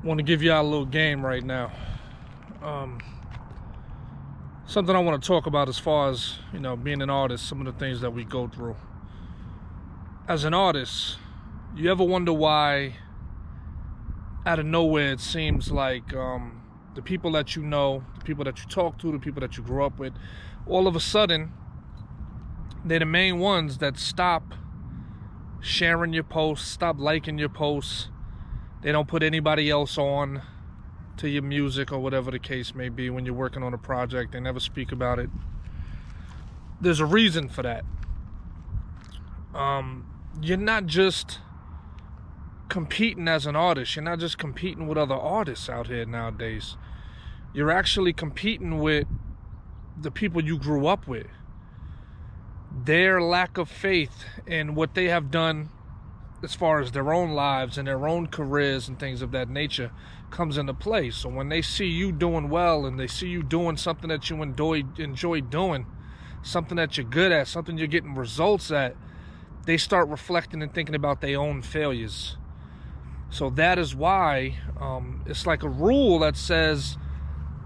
Want to give y'all a little game right now. Something I want to talk about as far as, being an artist, some of the things that we go through. As an artist, you ever wonder why out of nowhere it seems like the people that you know, the people that you talk to, the people that you grew up with, all of a sudden, they're the main ones that stop sharing your posts, stop liking your posts. They don't put anybody else on to your music or whatever the case may be when you're working on a project. They never speak about it. There's a reason for that. You're not just competing as an artist. You're not just competing with other artists out here nowadays. You're actually competing with the people you grew up with. Their lack of faith in what they have done as far as their own lives and their own careers and things of that nature comes into play. So when they see you doing well and they see you doing something that you enjoy doing, something that you're good at, something you're getting results at, they start reflecting and thinking about their own failures. So that is why it's like a rule that says,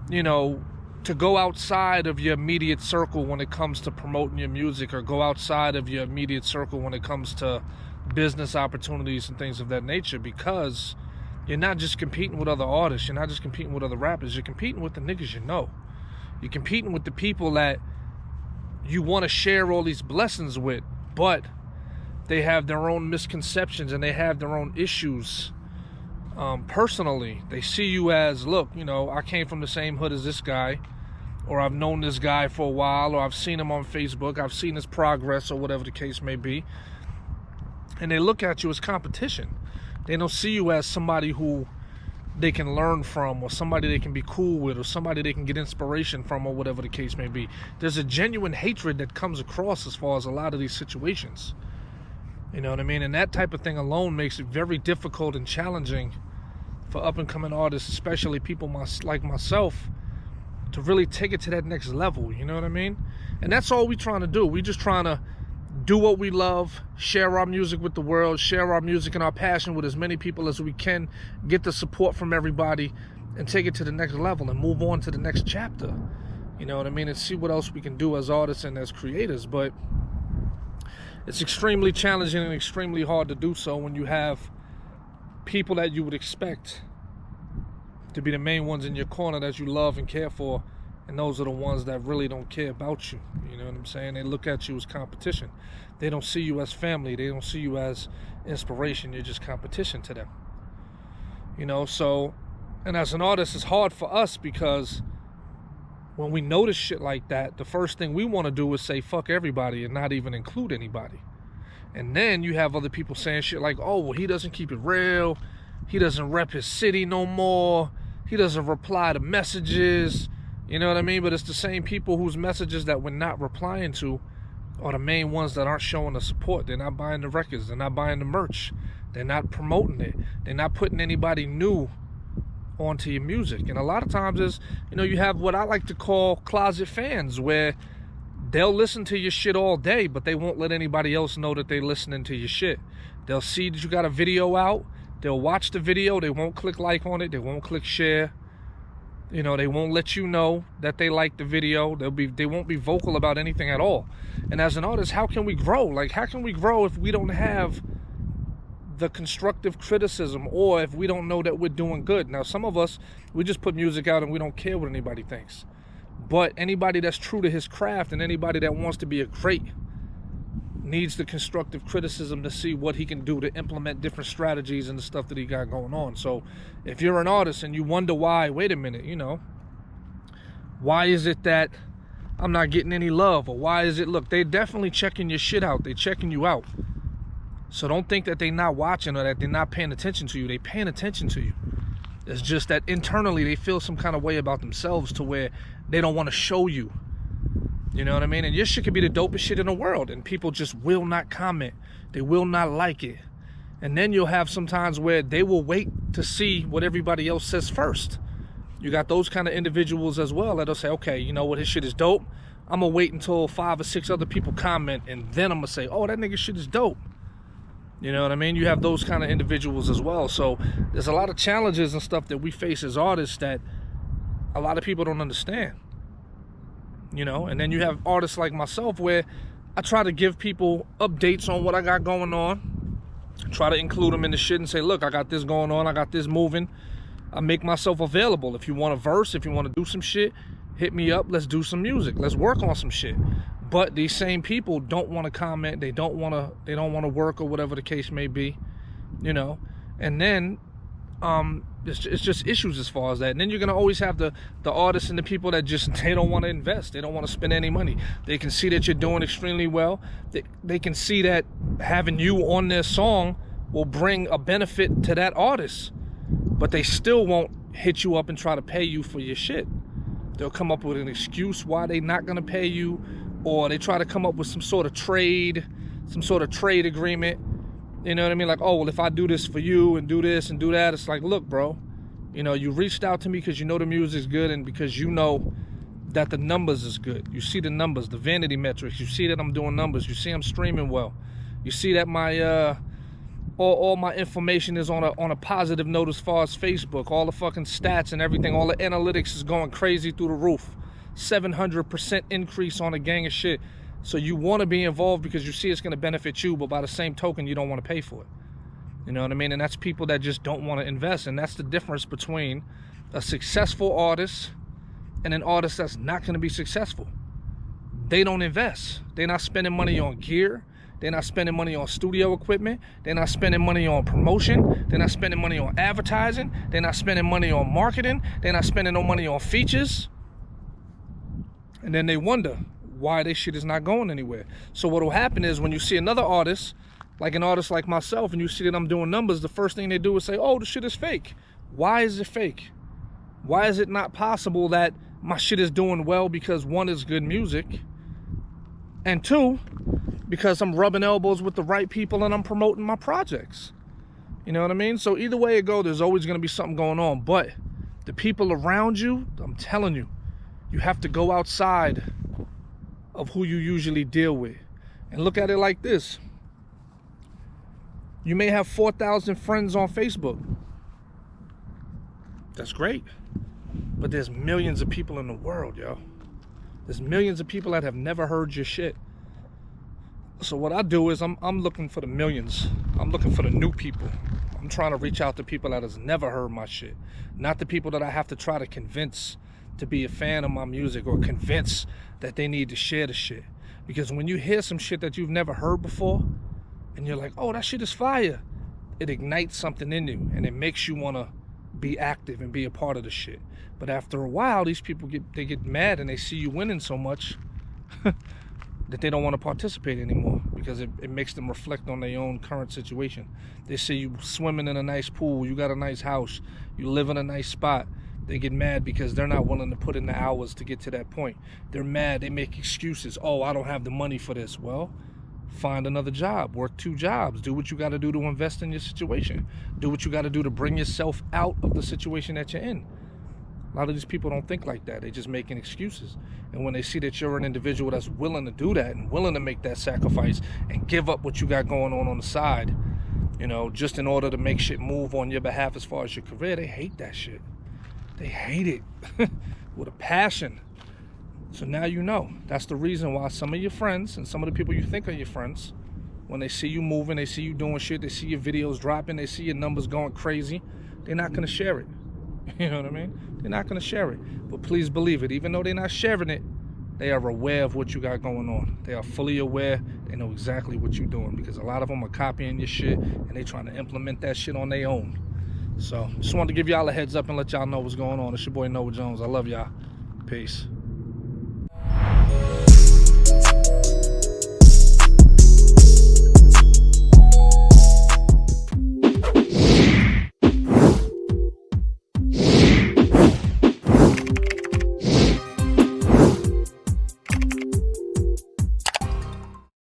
to go outside of your immediate circle when it comes to promoting your music, or go outside of your immediate circle when it comes to business opportunities and things of that nature, because you're not just competing with other artists, you're not just competing with other rappers, you're competing with the niggas you know. You're competing with the people that you want to share all these blessings with, but they have their own misconceptions and they have their own issues. Personally, they see you as, look, I came from the same hood as this guy, or I've known this guy for a while, or I've seen him on Facebook, I've seen his progress, or whatever the case may be. And they look at you as competition. They don't see you as somebody who they can learn from, or somebody they can be cool with, or somebody they can get inspiration from, or whatever the case may be. There's a genuine hatred that comes across as far as a lot of these situations. You know what I mean? And that type of thing alone makes it very difficult and challenging for up-and-coming artists, especially people like myself, to really take it to that next level. You know what I mean? And that's all we're trying to do. We're just trying to do what we love, share our music with the world, share our music and our passion with as many people as we can, get the support from everybody, and take it to the next level and move on to the next chapter. You know what I mean? And see what else we can do as artists and as creators. But it's extremely challenging and extremely hard to do so when you have people that you would expect to be the main ones in your corner that you love and care for, and those are the ones that really don't care about you. You know what I'm saying? They look at you as competition. They don't see you as family. They don't see you as inspiration. You're just competition to them. So, and as an artist, it's hard for us because when we notice shit like that, the first thing we want to do is say fuck everybody and not even include anybody. And then you have other people saying shit like, oh, well, he doesn't keep it real. He doesn't rep his city no more. He doesn't reply to messages. You know what I mean? But it's the same people whose messages that we're not replying to are the main ones that aren't showing the support. They're not buying the records. They're not buying the merch. They're not promoting it. They're not putting anybody new onto your music. And a lot of times is, you have what I like to call closet fans, where they'll listen to your shit all day, but they won't let anybody else know that they're listening to your shit. They'll see that you got a video out. They'll watch the video. They won't click like on it. They won't click share. They won't let you know that they like the video. They won't be vocal about anything at all. And as an artist, how can we grow? Like, how can we grow if we don't have the constructive criticism, or if we don't know that we're doing good? Now, some of us, we just put music out and we don't care what anybody thinks. But anybody that's true to his craft and anybody that wants to be a great needs the constructive criticism to see what he can do to implement different strategies and the stuff that he got going on. So if you're an artist and you wonder why, wait a minute, why is it that I'm not getting any love? Or why is it, look, they're definitely checking your shit out. They're checking you out. So don't think that they're not watching or that they're not paying attention to you. They're paying attention to you. It's just that internally they feel some kind of way about themselves to where they don't want to show you. You know what I mean? And your shit could be the dopest shit in the world, and people just will not comment. They will not like it. And then you'll have some times where they will wait to see what everybody else says first. You got those kind of individuals as well that'll say, okay, you know what, his shit is dope. I'm going to wait until 5 or 6 other people comment, and then I'm going to say, oh, that nigga shit is dope. You know what I mean? You have those kind of individuals as well. So there's a lot of challenges and stuff that we face as artists that a lot of people don't understand. You know, and then you have artists like myself where I try to give people updates on what I got going on. Try to include them in the shit and say, look, I got this going on, I got this moving. I make myself available. If you want a verse, if you want to do some shit, hit me up. Let's do some music. Let's work on some shit. But these same people don't want to comment. They don't want to work or whatever the case may be, you know. And then it's just issues as far as that. And then you're gonna always have the artists and the people that just they don't want to invest. They don't want to spend any money. They can see that you're doing extremely well. They can see that having you on their song will bring a benefit to that artist. But they still won't hit you up and try to pay you for your shit. They'll come up with an excuse why they're not gonna pay you, or they try to come up with some sort of trade agreement. You know what I mean? Like, oh, well, if I do this for you and do this and do that, it's like, look, bro, you know, you reached out to me because you know the music's good and because you know that the numbers is good. You see the numbers, the vanity metrics. You see that I'm doing numbers. You see I'm streaming well. You see that my all my information is on a positive note as far as Facebook. All the fucking stats and everything, all the analytics is going crazy through the roof. 700% increase on a gang of shit. So you want to be involved because you see it's going to benefit you, but by the same token, you don't want to pay for it. You know what I mean? And that's people that just don't want to invest. And that's the difference between a successful artist and an artist that's not going to be successful. They don't invest. They're not spending money on gear. They're not spending money on studio equipment. They're not spending money on promotion. They're not spending money on advertising. They're not spending money on marketing. They're not spending no money on features. And then they wonder why their shit is not going anywhere. So what will happen is when you see another artist, like an artist like myself, and you see that I'm doing numbers, the first thing they do is say, oh, the shit is fake. Why is it fake? Why is it not possible that my shit is doing well because one, is good music, and two, because I'm rubbing elbows with the right people and I'm promoting my projects? You know what I mean? So either way it goes, there's always going to be something going on. But the people around you, I'm telling you, you have to go outside of who you usually deal with. And look at it like this. You may have 4,000 friends on Facebook. That's great. But there's millions of people in the world, yo. There's millions of people that have never heard your shit. So what I do is I'm looking for the millions. I'm looking for the new people. I'm trying to reach out to people that has never heard my shit. Not the people that I have to try to convince to be a fan of my music or convince that they need to share the shit. Because when you hear some shit that you've never heard before and you're like, oh, that shit is fire, it ignites something in you and it makes you want to be active and be a part of the shit. But after a while, these people get mad and they see you winning so much that they don't want to participate anymore because it makes them reflect on their own current situation. They see you swimming in a nice pool, you got a nice house, you live in a nice spot. They get mad because they're not willing to put in the hours to get to that point. They're mad, they make excuses. Oh, I don't have the money for this. Well, find another job, work 2 jobs, do what you got to do to invest in your situation. Do what you got to do to bring yourself out of the situation that you're in. A lot of these people don't think like that. They're just making excuses. And when they see that you're an individual that's willing to do that and willing to make that sacrifice and give up what you got going on the side, you know, just in order to make shit move on your behalf as far as your career, they hate that shit. They hate it with a passion. So now you know. That's the reason why some of your friends and some of the people you think are your friends, when they see you moving, they see you doing shit, they see your videos dropping, they see your numbers going crazy, they're not going to share it. You know what I mean? They're not going to share it. But please believe it, even though they're not sharing it, they are aware of what you got going on. They are fully aware. They know exactly what you're doing because a lot of them are copying your shit and they trying to implement that shit on their own. So just wanted to give y'all a heads up and let y'all know what's going on. It's your boy Noah Jones. I love y'all. Peace.